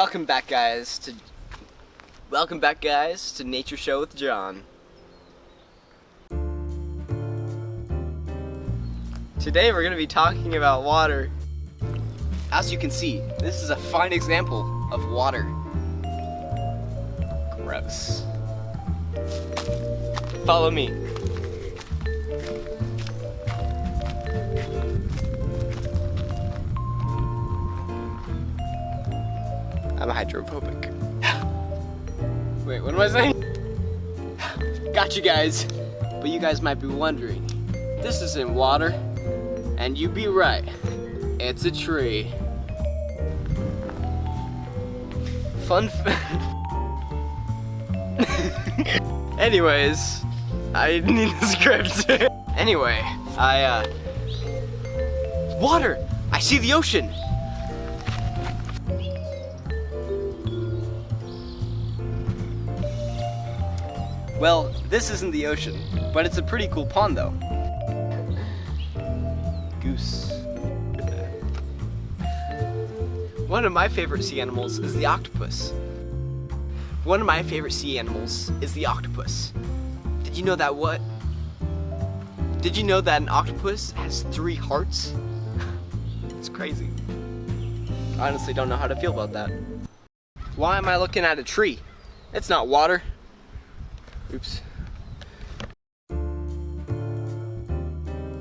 Welcome back, guys, to Nature Show with John. Today we're going to be talking about water. As you can see, this is a fine example of water. Gross. Follow me. I'm hydrophobic. Wait, what am I saying? Got you guys. But you guys might be wondering, this isn't water. And you'd be right. It's a tree. Fun Anyways, I need the script. Anyway, water! I see the ocean! Well, this isn't the ocean, but it's a pretty cool pond though. Goose. One of my favorite sea animals is the octopus. Did you know that what? Did you know that an octopus has 3 hearts? It's crazy. I honestly don't know how to feel about that. Why am I looking at a tree? It's not water. Oops.